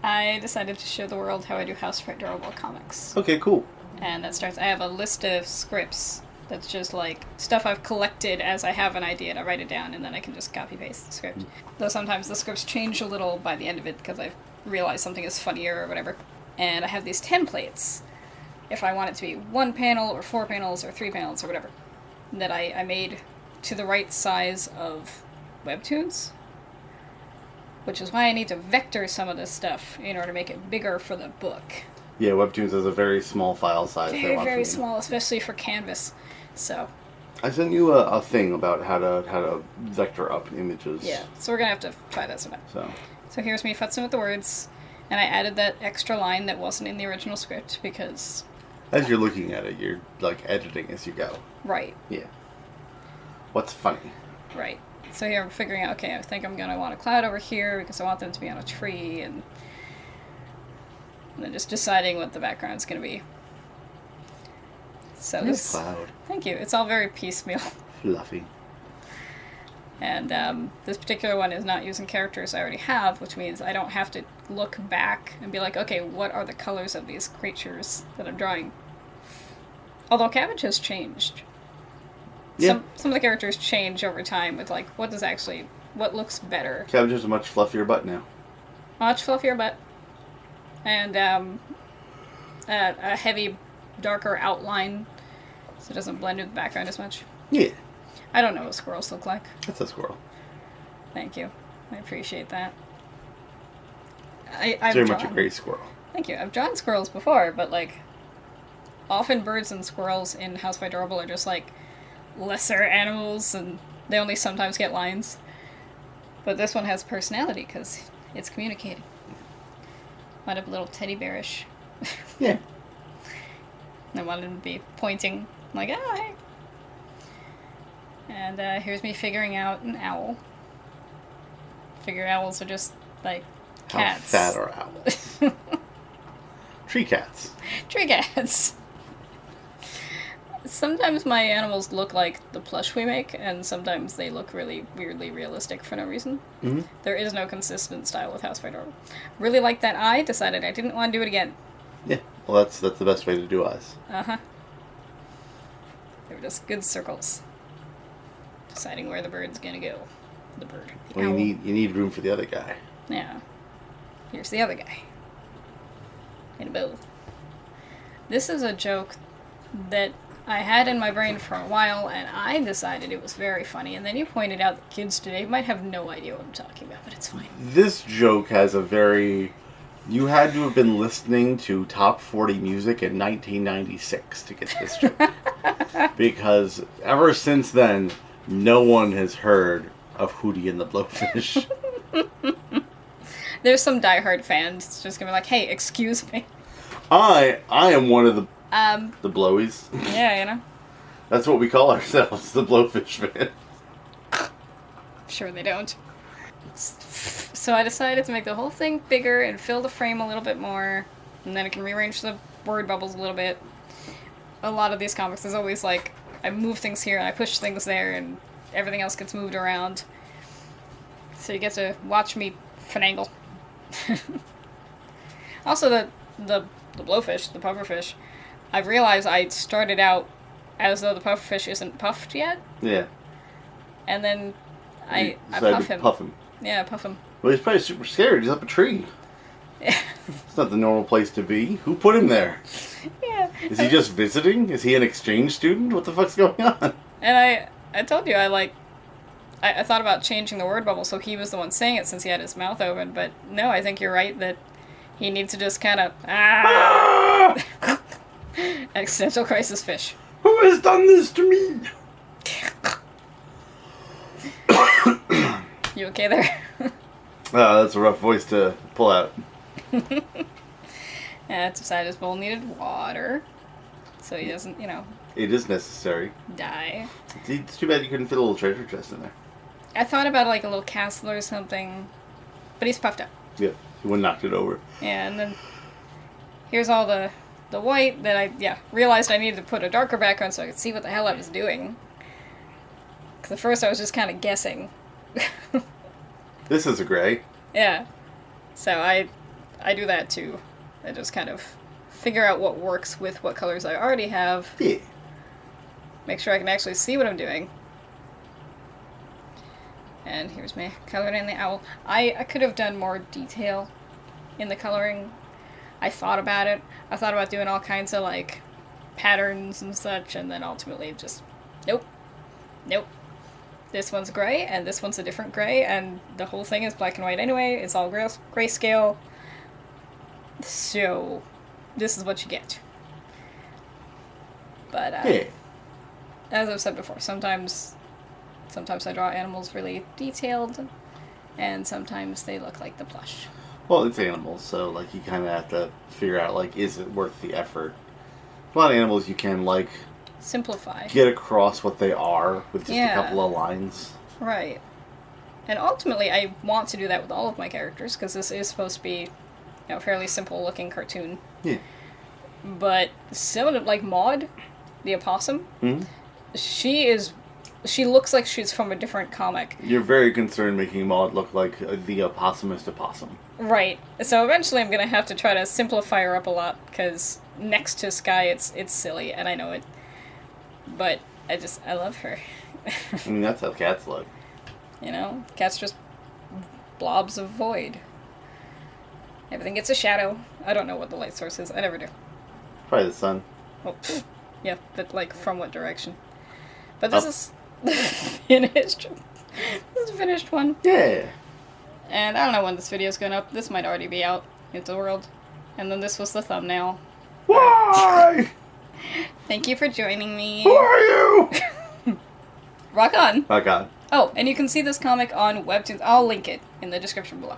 I decided to show the world how I do House Frightdorable comics. Okay, cool. And that starts, I have a list of scripts that's just like stuff I've collected as I have an idea, and I write it down, and then I can just copy-paste the script. Though sometimes the scripts change a little by the end of it because I've realized something is funnier or whatever. And I have these templates, if I want it to be 1 panel or 4 panels or 3 panels or whatever, that I made to the right size of Webtoons. Which is why I need to vector some of this stuff in order to make it bigger for the book. Yeah, Webtoons has a very small file size. Very small, especially for Canvas. So I sent you a thing about how to vector up images. yeah, so we're gonna have to try that sometime. So here's me futzing with the words, and I added that extra line that wasn't in the original script because as you're looking at it, you're like editing as you go. Right. Yeah. What's funny? Right. So here I'm figuring out, okay, I think I'm going to want a cloud over here because I want them to be on a tree, and then just deciding what the background's going to be. So nice cloud. Thank you. It's all very piecemeal. Fluffy. And this particular one is not using characters I already have, which means I don't have to look back and be like, okay, what are the colors of these creatures that I'm drawing? Although Cabbage has changed. Yeah. Some of the characters change over time with, like, what looks better. Cabbage has a much fluffier butt now. Much fluffier butt. And a heavy, darker outline, so it doesn't blend with the background as much. Yeah. I don't know what squirrels look like. That's a squirrel. Thank you. I appreciate that. It's very much a gray squirrel. Thank you. I've drawn squirrels before, but, like, often birds and squirrels in House Frightdorable are just, like, lesser animals, and they only sometimes get lines. But this one has personality because it's communicating. Might have a little teddy bearish. Yeah. I wanted him to be pointing, like, oh, hey. And here's me figuring out an owl. Figure owls are just, like, cats. How fat are owls? Tree cats. Tree cats. Sometimes my animals look like the plush we make, and sometimes they look really weirdly realistic for no reason. Mm-hmm. There is no consistent style with House Frightdorable. Really liked that eye, decided I didn't want to do it again. Yeah, well that's the best way to do eyes. Uh-huh. They were just good circles. Deciding where the bird's gonna go. The bird. The Well, owl. you need room for the other guy. Yeah. Here's the other guy. In a bow. This is a joke that I had in my brain for a while, and I decided it was very funny, and then you pointed out that kids today might have no idea what I'm talking about, but it's fine. This joke has a very... You had to have been listening to Top 40 music in 1996 to get this joke. Because ever since then, no one has heard of Hootie and the Blowfish. There's some diehard fans just gonna be like, hey, excuse me. I am one of the blowies. Yeah, you know. That's what we call ourselves, the Blowfish fan. Sure they don't. So I decided to make the whole thing bigger and fill the frame a little bit more, and then I can rearrange the word bubbles a little bit. A lot of these comics is always like, I move things here and I push things there, and everything else gets moved around. So you get to watch me finagle. Also, the blowfish, the pufferfish, I've realized I started out as though the pufferfish isn't puffed yet. Yeah. And then I puff him. Yeah, puff him. Well, he's probably super scared. He's up a tree. Yeah. It's not the normal place to be. Who put him there? Yeah. Is he just visiting? Is he an exchange student? What the fuck's going on? And I told you, I thought about changing the word bubble so he was the one saying it since he had his mouth open, but no, I think you're right that he needs to just kind of, existential crisis fish. Who has done this to me? You okay there? That's a rough voice to pull out. Yeah, decided his bowl needed water, so he doesn't, It is necessary. die. It's too bad you couldn't fit a little treasure chest in there. I thought about like a little castle or something, but he's puffed up. Yeah, he would have knocked it over. Yeah, and then here's all the white that I realized I needed to put a darker background so I could see what the hell I was doing. Because at first I was just kind of guessing. This is a gray. Yeah. So I I do that too. I just kind of figure out what works with what colors I already have. Yeah. Make sure I can actually see what I'm doing. And here's me coloring in the owl. I could have done more detail in the coloring. I thought about it. I thought about doing all kinds of, like, patterns and such, and then ultimately just, nope. Nope. This one's gray, and this one's a different gray, and the whole thing is black and white anyway. It's all grayscale. So, this is what you get. But, Yeah. as I've said before, sometimes I draw animals really detailed, and sometimes they look like the plush. Well, it's animals, so, like, you kind of have to figure out, like, is it worth the effort? A lot of animals you can, like, Simplify. get across what they are with just Yeah. a couple of lines. Right. And ultimately, I want to do that with all of my characters, because this is supposed to be, a fairly simple-looking cartoon. Yeah. But some of like Maud, the opossum, Mm-hmm. she looks like she's from a different comic. You're very concerned making Maud look like the opossumist opossum. Right. So eventually I'm going to have to try to simplify her up a lot, because next to Sky, it's silly, and I know it. But I love her. I mean, that's how cats look. Cats just blobs of void. Everything gets a shadow. I don't know what the light source is. I never do. Probably the sun. Oh, yeah, but like from what direction? But this is finished. This is a finished one. Yeah. And I don't know when this video is going up. This might already be out into the world. And then this was the thumbnail. Why? Thank you for joining me. Who are you? Rock on. Oh, God. Oh, and you can see this comic on Webtoon. I'll link it in the description below.